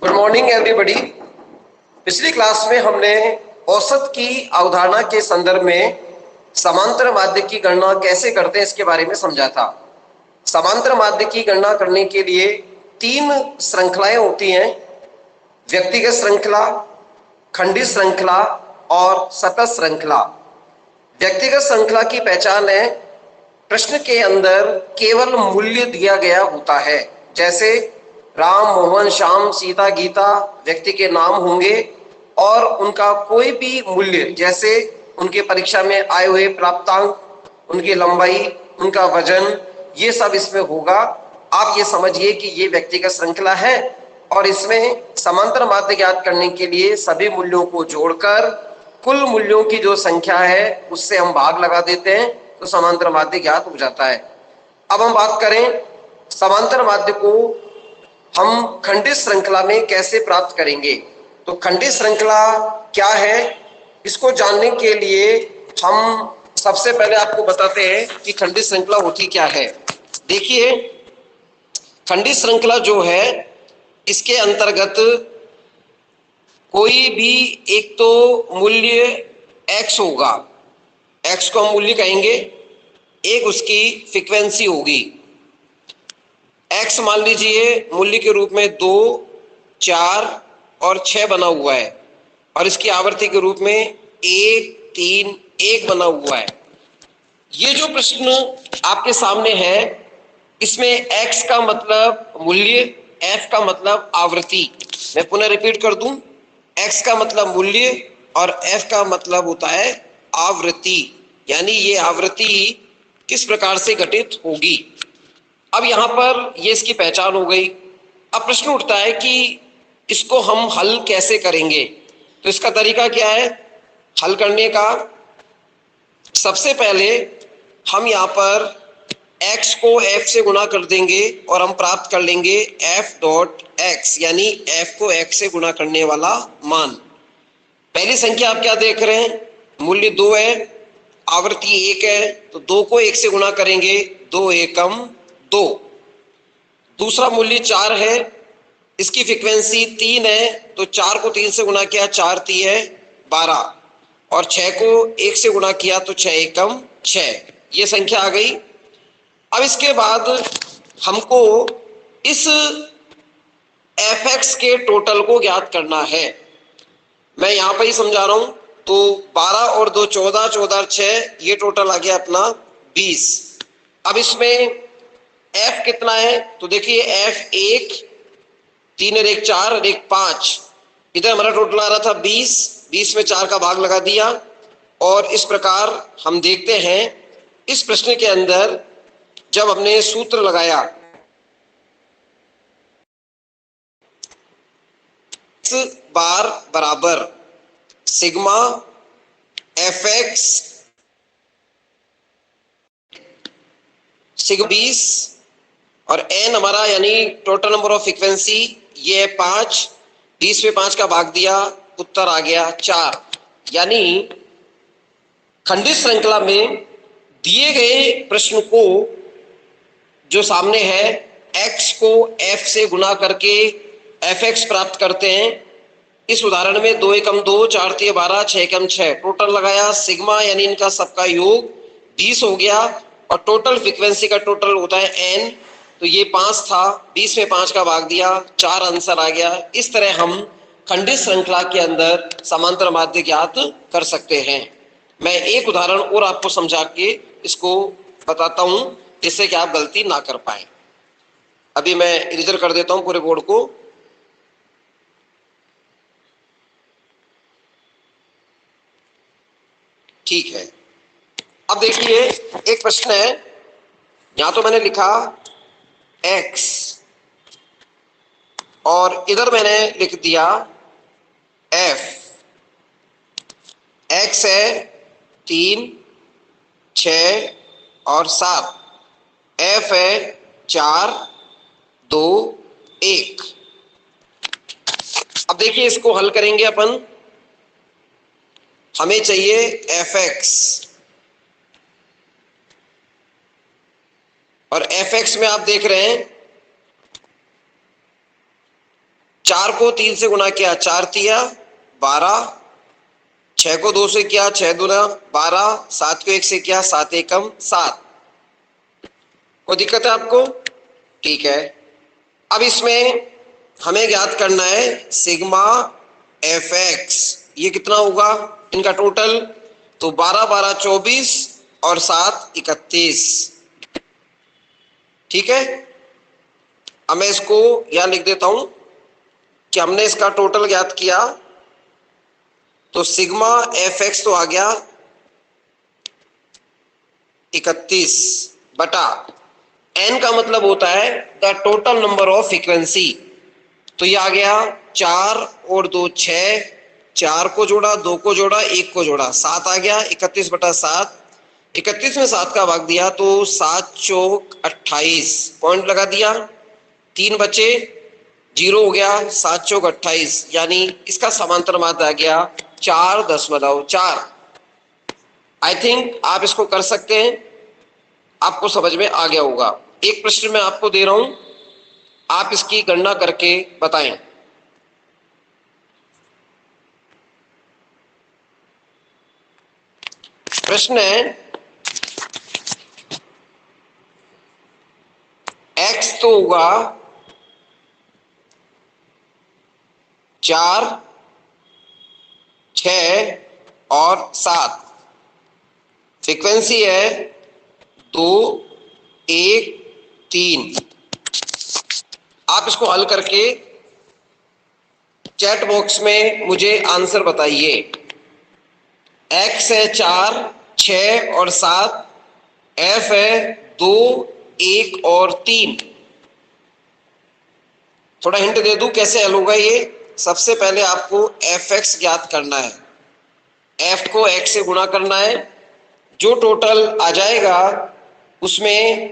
Good morning everybody. पिछली class में हमने औसत की अवधारणा के संदर्भ में समांतर माध्य की गणना कैसे करते हैं इसके बारे में समझा था। समांतर माध्य की गणना करने के लिए तीन श्रृंखलाएं होती हैं: व्यक्तिगत श्रृंखला, खंडित श्रृंखला और सतत श्रृंखला। व्यक्तिगत श्रृंखला की पहचान है प्रश्न के अंदर केवल मूल्य दिया गया होता है। जैसे राम, मोहन, श्याम, सीता, गीता व्यक्ति के नाम होंगे और उनका कोई भी मूल्य, जैसे उनके परीक्षा में आए हुए प्राप्तांक, उनकी लंबाई, उनका वजन, ये सब इसमें होगा। आप ये समझिए कि ये व्यक्तिगत श्रृंखला है और इसमें समांतर माध्य ज्ञात करने के लिए सभी मूल्यों को जोड़कर कुल मूल्यों की जो संख्या है उससे हम भाग लगा देते हैं तो समांतर माध्य ज्ञात हो जाता है। अब हम बात करें समांतर माध्य को हम खंडित श्रृंखला में कैसे प्राप्त करेंगे। तो खंडित श्रृंखला क्या है, इसको जानने के लिए हम सबसे पहले आपको बताते हैं कि खंडित श्रृंखला होती क्या है। देखिए, खंडित श्रृंखला जो है इसके अंतर्गत कोई भी एक तो मूल्य x होगा, x को हम मूल्य कहेंगे, एक उसकी फ्रीक्वेंसी होगी। x मान लीजिए मूल्य के रूप में 2, 4 और 6 बना हुआ है और इसकी आवृत्ति के रूप में 1, 3, 1 बना हुआ है। ये जो प्रश्न आपके सामने है इसमें x का मतलब मूल्य, f का मतलब आवृत्ति। मैं पुनः रिपीट कर दूं, x का मतलब मूल्य और f का मतलब होता है आवृत्ति, यानी ये आवृत्ति किस प्रकार से घटित होगी। अब यहाँ पर ये इसकी पहचान हो गई। अब प्रश्न उठता है कि इसको हम हल कैसे करेंगे। तो इसका तरीका क्या है हल करने का। सबसे पहले हम यहाँ पर x को f से गुणा कर देंगे और हम प्राप्त कर लेंगे f डॉट x, यानी f को x से गुणा करने वाला मान। पहली संख्या आप क्या देख रहे हैं, मूल्य 2 है, आवृत्ति 1 है, तो 2 को 1 से गुणा करेंगे, 2 एकम 2। दूसरा मूल्य 4 है, इसकी फ्रीक्वेंसी 3 है, तो 4 को 3 से गुणा किया, 4 3 है 12, और 6 को 1 से गुणा किया तो 6 एकम 6। ये संख्या आ गई। अब इसके बाद हमको इस fx के टोटल को ज्ञात करना है। मैं यहां पर ही समझा रहा हूं। तो 12 और 2 14, 14 और 6, ये टोटल आ गया अपना 20। अब इसमें f कितना है, तो देखिए f 1, 3 और 1 4 और 1 5, इधर हमारा टोटल आ रहा था 20, 20 में 4 का भाग लगा दिया। और इस प्रकार हम देखते हैं इस प्रश्न के अंदर जब हमने सूत्र लगाया x बार बराबर सिग्मा fx सिग्मा 20 और n हमारा यानी टोटल नंबर ऑफ फ्रीक्वेंसी ये है 5, 20 में 5 का भाग दिया, उत्तर आ गया 4। यानी खंडित श्रृंखला में दिए गए प्रश्न को जो सामने है x को f से गुणा करके fx प्राप्त करते हैं। इस उदाहरण में 2 एकम 2, 4 3 12, 6 एकम 6, टोटल लगाया सिग्मा यानी इनका सबका योग 20 हो गया और टोटल फ्रीक्वेंसी का टोटल होता है n, तो ये 5 था, 20 में 5 का भाग दिया, 4 आंसर आ गया। इस तरह हम खंडित श्रृंखला के अंदर समांतर माध्य ज्ञात कर सकते हैं। मैं एक उदाहरण और आपको समझा के इसको बताता हूं जिससे कि आप गलती ना कर पाए। अभी मैं इरेजर कर देता हूं पूरे बोर्ड को। ठीक है, अब देखिए एक प्रश्न है, यहां तो मैंने लिखा x और इधर मैंने लिख दिया f। x है 3, 6 और 7, f है 4, 2, 1। अब देखिए इसको हल करेंगे अपन। हमें चाहिए fx और fx में आप देख रहे हैं 4 को 3 से गुना किया, 4 तिया 12, 6 को 2 से किया, 6 दूना 12, 7 को 1 से किया, 7 एकम 7। कोई दिक्कत है आपको? ठीक है। अब इसमें हमें ज्ञात करना है सिग्मा एफ एक्स, ये कितना होगा इनका टोटल? तो 12 12 24 और 7 31। ठीक है, अब मैं इसको यहां लिख देता हूं कि हमने इसका टोटल ज्ञात किया। तो सिग्मा एफ एक्स तो आ गया 31 बटा एन का मतलब होता है the total number of frequency. तो ये आ गया 4 और 2 6, 4 को जोड़ा, 2 को जोड़ा, 1 को जोड़ा, 7 आ गया 31 बटा 7। 31 में 7 का भाग दिया तो 7 चौक 28, पॉइंट लगा दिया, 3 बचे, 0 हो गया, 7 चौक 28, यानी इसका समांतर माध्य आ गया 4.4। आई थिंक आप इसको कर सकते हैं, आपको समझ में आ गया होगा। एक प्रश्न मैं आपको दे रहा हूं, आप इसकी गणना करके बताएं। प्रश्न है x तो होगा 4 6 और 7, फ्रीक्वेंसी है 2 1 3। आप इसको हल करके चैट बॉक्स में मुझे आंसर बताइए। x है 4 6 और 7, f है 2 1 और 3। थोड़ा हिंट दे दूं कैसे हल होगा ये। सबसे पहले आपको एफ एक्स ज्ञात करना है, f को x से गुणा करना है, जो टोटल आ जाएगा उसमें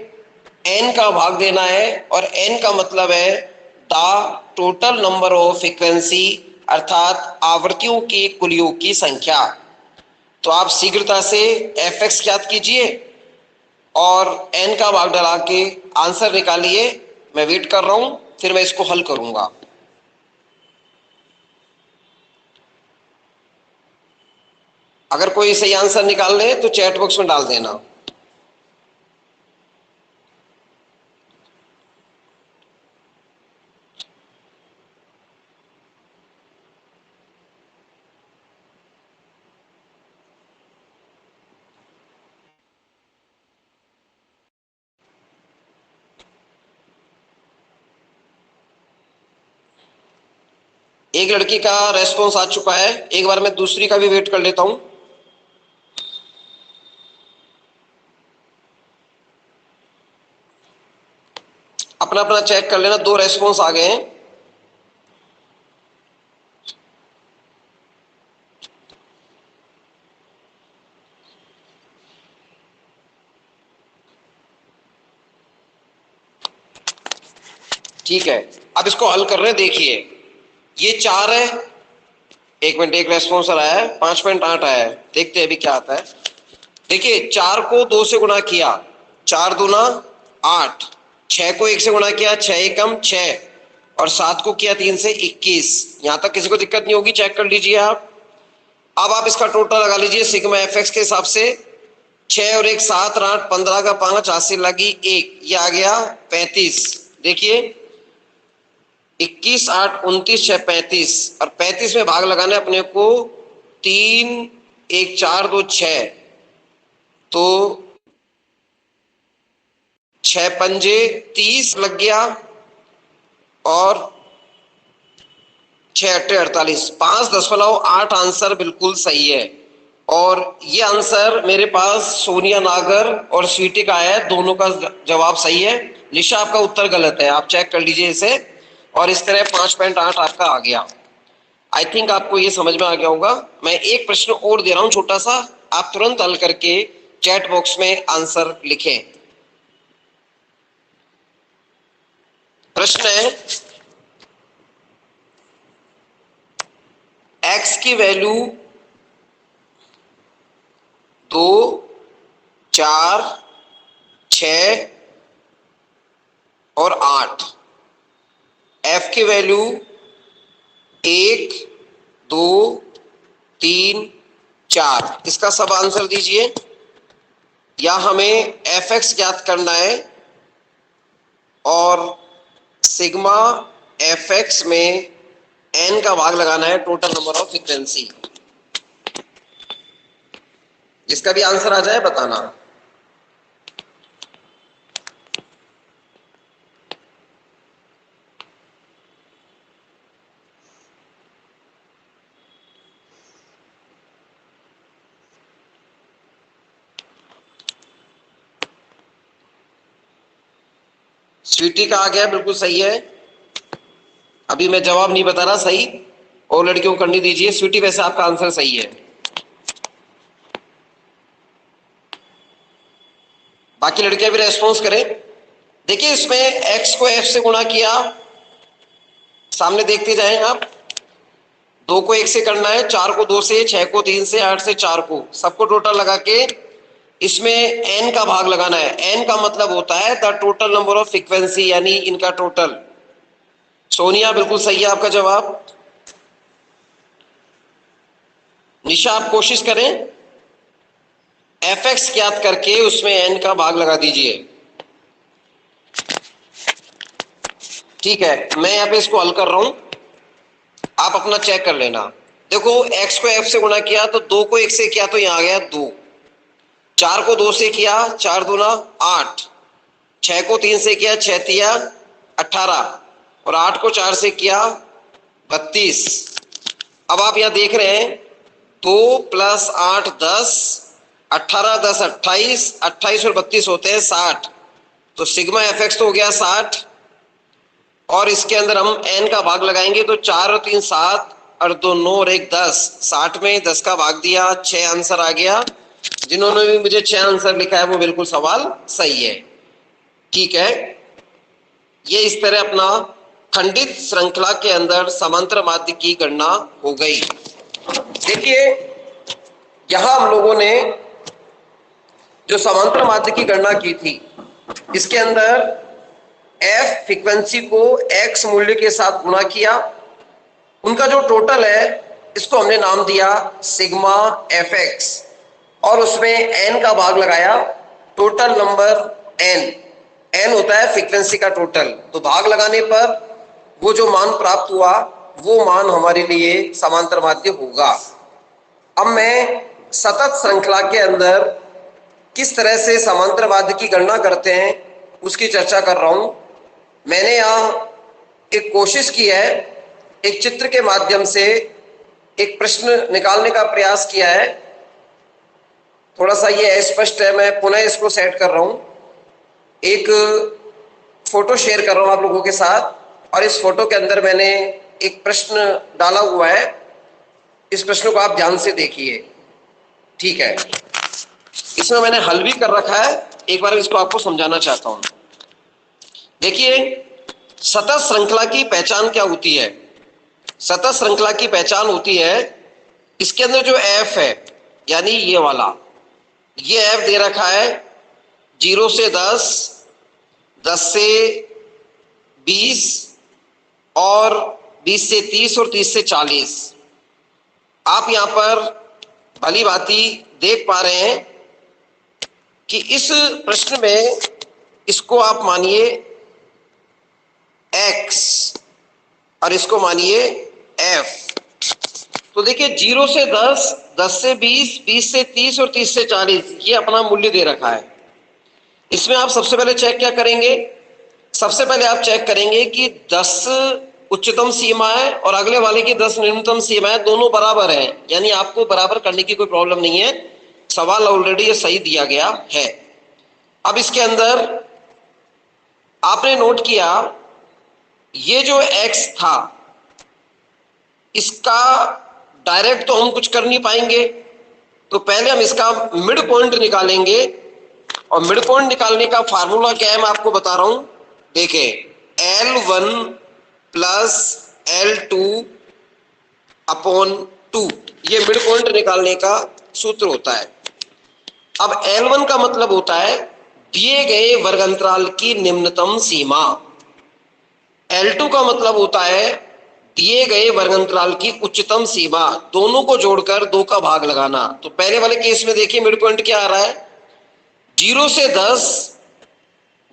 n का भाग देना है, और n का मतलब है the total number of frequency, अर्थात आवृत्तियों के कुल योग की संख्या। तो आप शीघ्रता से एफ एक्स ज्ञात कीजिए और n का भाग डला के आंसर निकालिए। मैं वेट कर रहा हूं, फिर मैं इसको हल करूंगा। अगर कोई सही आंसर निकाल ले तो चैट बॉक्स में डाल देना। एक लड़की का रेस्पॉन्स आ चुका है, एक बार मैं दूसरी का भी वेट कर लेता हूं। अपना अपना चेक कर लेना, 2 रेस्पॉन्स आ गए हैं। ठीक है, अब इसको हल कर रहे हैं। देखिए ये 4 है, 1 मिनट, एक रेस्पॉन्स आया है, 5.8 आया है, देखते हैं अभी क्या आता है। देखिए 4 को 2 से गुणा किया, 4 दूना 8, 6 को 1 से गुणा किया, 6 एकम 6, और 7 को किया 3 से 21। यहां तक किसी को दिक्कत नहीं होगी, चेक कर लीजिए आप। अब आप इसका टोटल लगा लीजिए सिग्मा एफ एक्स के हिसाब से। 6 और 1 7 और 8 15 का 5, 8 से लगी 1, ये आ गया 35। देखिए 21 8 29 6 35, और 35 में भाग लगाना है अपने को 3 1 4 2 6, तो 6 पंजे 30 लग गया, और 6 अट्ठे 48, 5.8 आंसर बिल्कुल सही है। और ये आंसर मेरे पास सोनिया नागर और स्वीटी का है, दोनों का जवाब सही है। निशा आपका उत्तर गलत है, आप चेक कर लीजिए इसे। और इस तरह 5.8 आपका आ गया। आई थिंक आपको ये समझ में आ गया होगा। मैं एक प्रश्न और दे रहा हूं छोटा सा, आप तुरंत हल करके चैट बॉक्स में आंसर लिखें। प्रश्न है x की वैल्यू 2 4 6 और 8, f की वैल्यू 1 2 3 4, इसका सब आंसर दीजिए। या हमें एफ एक्स ज्ञात करना है और सिग्मा एफ एक्स में एन का भाग लगाना है टोटल नंबर ऑफ फ्रीक्वेंसी। जिसका भी आंसर आ जाए बताना। स्वीटी का आ गया, बिल्कुल सही है। अभी मैं जवाब नहीं बता रहा सही, और लड़कियों को करनी दीजिए। स्वीटी वैसे आपका आंसर सही है। बाकी लड़कियां भी रेस्पॉन्स करें। देखिए इसमें x को f से गुणा किया, सामने देखते जाएं आप। 2 को 1 से करना है, 4 को 2 से, 6 को 3 से, 8 से 4 को, सबको टोटल लगा के इसमें n का भाग लगाना है। n का मतलब होता है the total number of frequency, यानी इनका टोटल। सोनिया बिल्कुल सही है आपका जवाब। निशा आप कोशिश करें, एफ एक्स ज्ञात करके उसमें n का भाग लगा दीजिए। ठीक है, मैं यहाँ पे इसको हल कर रहा हूं, आप अपना चेक कर लेना। देखो x को f से गुणा किया तो 2 को 1 से किया तो यहाँ आ गया 2, 4 को 2 से किया, 4 दूना 8, 6 को 3 से किया, 6 तिया 18, और 8 को 4 से किया 32। अब आप यहाँ देख रहे हैं 2 + 8 10, 18 10 28, 28 और 32 होते हैं 60। तो सिग्मा एफ एक्स तो हो गया 60, और इसके अंदर हम n का भाग लगाएंगे तो 4 और 3 7, और 2 9 और 1 10, 60 में 10 का भाग दिया, 6 आंसर आ गया। जिन्होंने भी मुझे 6 आंसर लिखा है वो बिल्कुल सवाल सही है। ठीक है, ये इस तरह अपना खंडित श्रृंखला के अंदर समांतर माध्य की गणना हो गई। देखिए यहां हम लोगों ने जो समांतर माध्य की गणना की थी, इसके अंदर f फ्रीक्वेंसी को x मूल्य के साथ गुणा किया, उनका जो टोटल है इसको हमने नाम दिया सिग्मा एफ एक्स, और उसमें n का भाग लगाया टोटल नंबर n होता है फ्रीक्वेंसी का टोटल। तो भाग लगाने पर वो जो मान प्राप्त हुआ वो मान हमारे लिए समांतर माध्य होगा। अब मैं सतत श्रृंखला के अंदर किस तरह से समांतर माध्य की गणना करते हैं उसकी चर्चा कर रहा हूं। मैंने यहाँ एक कोशिश की है, एक चित्र के माध्यम से एक प्रश्न निकालने का प्रयास किया है। थोड़ा सा ये अस्पष्ट है, मैं पुनः इसको सेट कर रहा हूं। एक फोटो शेयर कर रहा हूं आप लोगों के साथ, और इस फोटो के अंदर मैंने एक प्रश्न डाला हुआ है। इस प्रश्न को आप ध्यान से देखिए। ठीक है, इसमें मैंने हल भी कर रखा है, एक बार इसको आपको समझाना चाहता हूं। देखिए सतत श्रृंखला की पहचान क्या होती है। सतत श्रृंखला की पहचान होती है, इसके अंदर जो f है, यानी ये वाला, ये f दे रखा है 0 से 10, 10 से 20, और 20 से 30, और 30 से 40। आप यहां पर भली भांति देख पा रहे हैं कि इस प्रश्न में इसको आप मानिए x और इसको मानिए f। तो देखिए 0 से 10, 10 से 20, 20 से 30 और 30 से 40 ये अपना मूल्य दे रखा है। इसमें आप सबसे पहले चेक क्या करेंगे, सबसे पहले आप चेक करेंगे कि 10 उच्चतम सीमा है और अगले वाले की 10 निम्नतम सीमा है, दोनों बराबर है, यानी आपको बराबर करने की कोई प्रॉब्लम नहीं है। सवाल ऑलरेडी ये सही दिया गया है। अब इसके अंदर आपने नोट किया ये जो x था इसका डायरेक्ट तो हम कुछ कर नहीं पाएंगे, तो पहले हम इसका मिड पॉइंट निकालेंगे, और मिड पॉइंट निकालने का फार्मूला क्या है मैं आपको बता रहा हूं। देखें L1 प्लस L2 अपॉन 2, ये मिड पॉइंट निकालने का सूत्र होता है। अब L1 का मतलब होता है दिए गए वर्गांतराल की निम्नतम सीमा, L2 का मतलब होता है दिए गए वर्ग अंतराल की उच्चतम सीमा, दोनों को जोड़कर 2 का भाग लगाना। तो पहले वाले केस में देखिए मिड पॉइंट क्या आ रहा है, 0 से 10,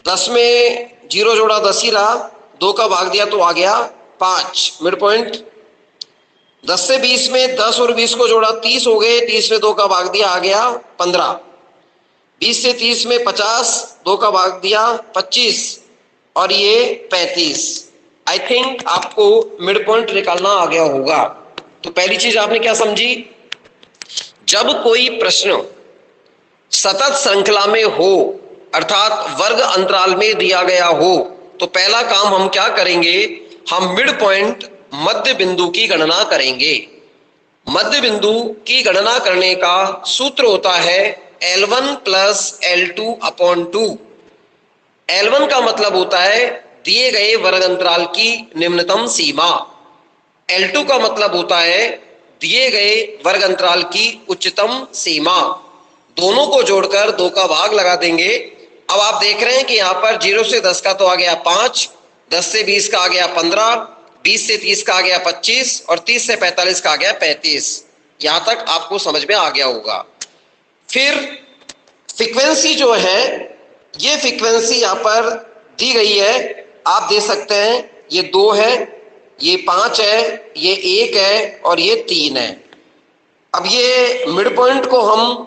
10 में 0 जोड़ा 10 ही रहा, 2 का भाग दिया तो आ गया 5 मिड पॉइंट। 10 से 20 में 10 और 20 को जोड़ा 30 हो गए, 30 में 2 का भाग दिया आ गया 15। 20 से 30 में 50, 2 का भाग दिया 25 और ये 35। आई थिंक आपको मिड पॉइंट निकालना आ गया होगा। तो पहली चीज आपने क्या समझी, जब कोई प्रश्न सतत श्रृंखला में हो अर्थात वर्ग अंतराल में दिया गया हो, तो पहला काम हम क्या करेंगे, हम मिड पॉइंट मध्य बिंदु की गणना करेंगे। मध्य बिंदु की गणना करने का सूत्र होता है L1 plus L2 upon 2। L1 का मतलब होता है दिए गए वर्ग अंतराल की निम्नतम सीमा, L2 का मतलब होता है दिए गए वर्ग अंतराल की उच्चतम सीमा। दोनों को जोड़कर 2 का भाग लगा देंगे। अब आप देख रहे हैं कि यहां पर 0 से 10 का तो आ गया 5, 10 से 20 का आ गया 15, 20 से 30 का आ गया 25 और 30 से 45 का आ गया 35। यहां तक आपको समझ में आ गया होगा। फिर फ्रीक्वेंसी जो है, ये फ्रीक्वेंसी यहां पर दी गई है, आप दे सकते हैं ये 2 है, ये 5 है, ये 1 है और ये 3 है। अब ये मिड पॉइंट को हम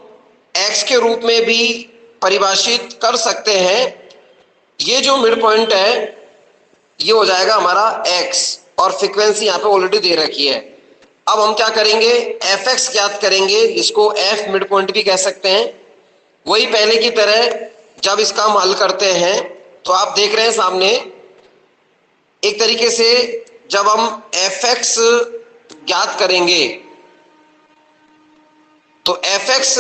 x के रूप में भी परिभाषित कर सकते हैं। ये जो मिड पॉइंट है ये हो जाएगा हमारा x और फ्रीक्वेंसी यहाँ पे ऑलरेडी दे रखी है। अब हम क्या करेंगे, fx ज्ञात करेंगे, इसको f मिड पॉइंट भी कह सकते हैं। वही पहले की तरह जब इसका हम हल करते हैं तो आप देख रहे हैं सामने, एक तरीके से जब हम fx ज्ञात करेंगे तो fx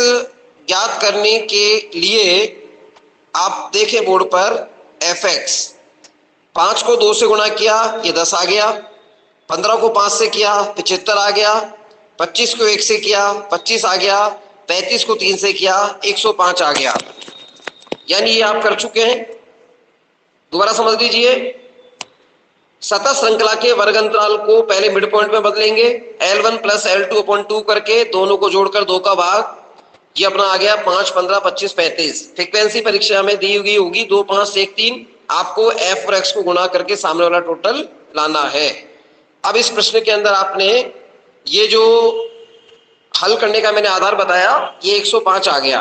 ज्ञात करने के लिए आप देखें बोर्ड पर fx, 5 को 2 से गुणा किया ये 10 आ गया, 15 को 5 से किया 75 आ गया, 25 को 1 से किया 25 आ गया, 35 को 3 से किया 105 आ गया। यानी ये आप कर चुके हैं। दोबारा समझ लीजिए, सतत श्रृंखला के वर्ग अंतराल को पहले मिड पॉइंट में बदलेंगे, L1 प्लस L2 अपॉन 2 करके दोनों को जोड़कर 2 का भाग, ये अपना आ गया 5, 15, 25, 35। फ्रीक्वेंसी परीक्षा में दी हुई होगी 2, 5, 1, 3। आपको f और x को गुणा करके सामने वाला टोटल लाना है। अब इस प्रश्न के अंदर आपने ये जो हल करने का मैंने आधार बताया ये 105 आ गया।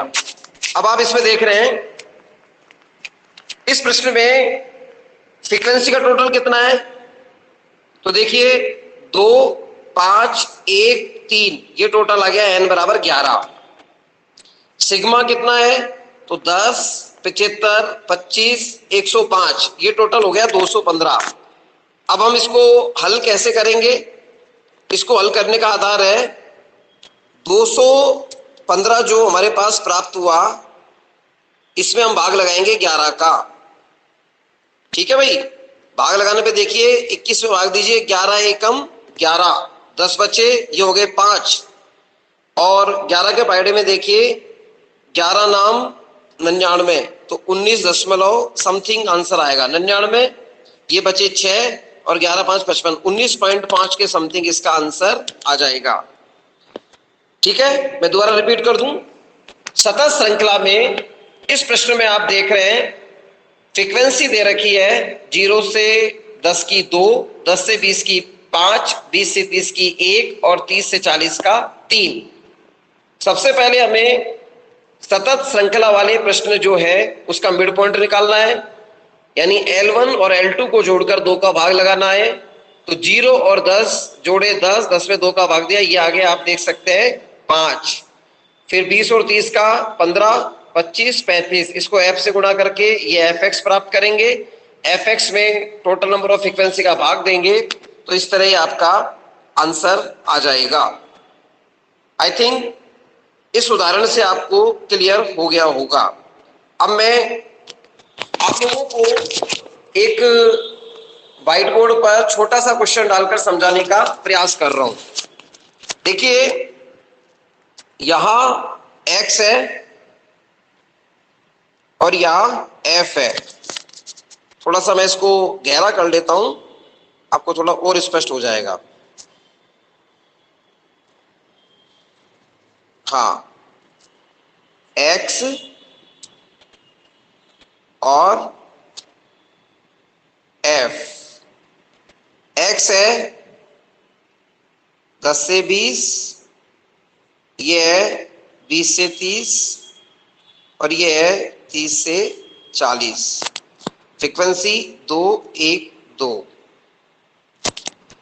अब आप इसमें देख रहे हैं इस प्रश्न में फ्रीक्वेंसी का टोटल कितना है, तो देखिए 2, 5, 1, 3 ये टोटल आ गया n बराबर 11। सिग्मा कितना है, तो 10, 75, 25, 105 ये टोटल हो गया 215। अब हम इसको हल कैसे करेंगे, इसको हल करने का आधार है 215 जो हमारे पास प्राप्त हुआ, इसमें हम भाग लगाएंगे 11 का। ठीक है भाई, भाग लगाने पे देखिए 21 में भाग दीजिए, 11 एकम 11, 10 बचे, ये हो गए 5 और 11 के पायड़े में देखिए 11 नाम 99, तो 19 दशमलव समथिंग आंसर आएगा 99। ये बचे 6 और 11, 5, 55, 19.5 के समथिंग इसका आंसर आ जाएगा। ठीक है, मैं दोबारा रिपीट कर दूं, सतत श्रृंखला में इस प्रश्न में आप देख रहे हैं फ्रीक्वेंसी दे रखी है 0 से 10 की 2, 10 से 20 की 5, 20 से 30 की 1 और 30 से 40 का 3। सबसे पहले हमें सतत श्रृंखला वाले प्रश्न जो है उसका मिड पॉइंट निकालना है, यानी L1 और L2 को जोड़कर 2 का भाग लगाना है। तो 0 और 10 जोड़े 10, 10 में 2 का भाग दिया, ये आगे आप देख सकते हैं 5। फिर 20 और 30 का 15, 25, 35, इसको f से गुणा करके ये fx प्राप्त करेंगे, fx में टोटल नंबर ऑफ फ्रीक्वेंसी का भाग देंगे, तो इस तरह ही आपका आंसर आ जाएगा। आई थिंक इस उदाहरण से आपको क्लियर हो गया होगा। अब मैं आप लोगों को एक व्हाइट बोर्ड पर छोटा सा क्वेश्चन डालकर समझाने का प्रयास कर रहा हूं। देखिए यहां x है और यहां f है। थोड़ा सा मैं इसको गहरा कर लेता हूं, आपको थोड़ा और स्पष्ट हो जाएगा। हाँ, x और f, x है 10 से 20, ये है 20 से 30 और ये है 30 से 40। फ्रीक्वेंसी 2 1 2।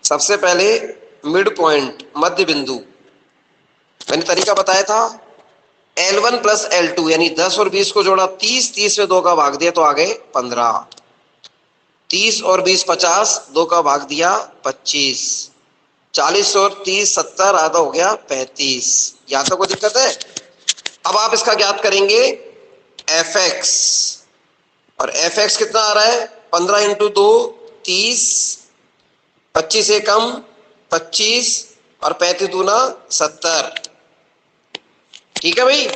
सबसे पहले मिड पॉइंट, मध्य बिंदु, मैंने तरीका बताया था L1 प्लस L2 यानी 10 और 20 को जोड़ा 30, 30 में 2 का भाग दिया तो आ गए 15, 30 और 20 50, 2 का भाग दिया 25, 40 और 30 70, आधा हो गया 35। यहां तक कोई दिक्कत है? अब आप इसका ज्ञात करेंगे fx, और fx कितना आ रहा है 15 इंटू 2 30, 25 से कम 25 और 35 दूना 70। ठीक है भाई,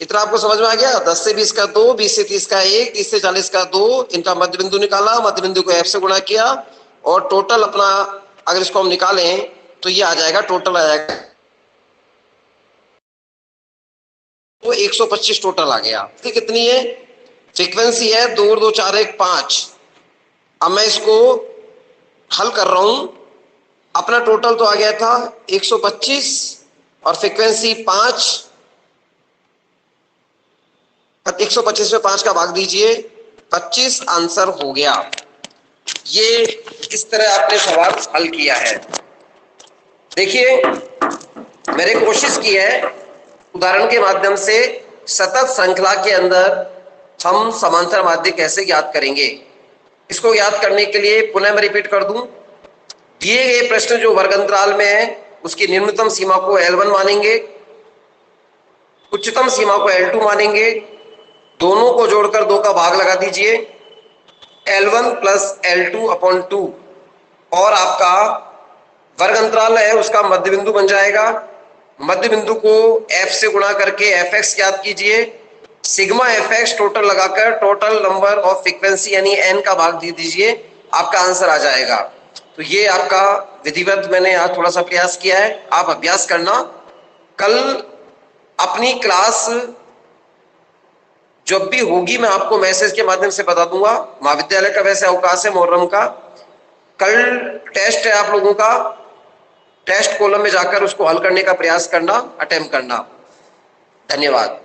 इतना आपको समझ में आ गया? 10 से 20 का 2, 20 से 30 का 1, 30 से 40 का 2, इनका मध्य बिंदु निकाला, मध्य बिंदु को f से गुणा किया और टोटल अपना अगर इसको हम निकालें तो ये आ जाएगा, टोटल आ जाएगा तो 125 टोटल आ गया। कितनी है? फ्रीक्वेंसी है 2 और 2 4 1 5। अब मैं इसको हल कर रहा हूं, अपना टोटल तो आ गया था 125 और फ्रीक्वेंसी 5, 125 में 5 का भाग दीजिए 25, आंसर हो गया। ये इस तरह आपने सवाल हल किया है। देखिए, मैंने कोशिश की है उदाहरण के माध्यम से सतत श्रृंखला के अंदर हम समांतर माध्य कैसे ज्ञात करेंगे। इसको ज्ञात करने के लिए पुनः मैं रिपीट कर दूं, दिए गए प्रश्न जो वर्ग अंतराल में है उसकी निम्नतम सीमा को L1 मानेंगे, उच्चतम सीमा को L2 मानेंगे, दोनों को जोड़कर 2 का भाग लगा दीजिए L1 प्लस L2 अपॉन 2 और आपका वर्ग अंतराल है उसका मध्य बिंदु बन जाएगा। मध्य बिंदु को f से गुणा करके fx ज्ञात कीजिए, सिग्मा fx टोटल लगाकर टोटल नंबर ऑफ फ्रीक्वेंसी यानी n का भाग दे दीजिए, आपका आंसर आ जाएगा। तो ये आपका विधिवत मैंने आज थोड़ा सा प्रयास किया है, आप अभ्यास करना। कल अपनी क्लास जब भी होगी मैं आपको मैसेज के माध्यम से बता दूंगा। महाविद्यालय का वैसे अवकाश है मुहर्रम का, कल टेस्ट है आप लोगों का, टेस्ट कॉलम में जाकर उसको हल करने का प्रयास करना, अटेम्प्ट करना। धन्यवाद।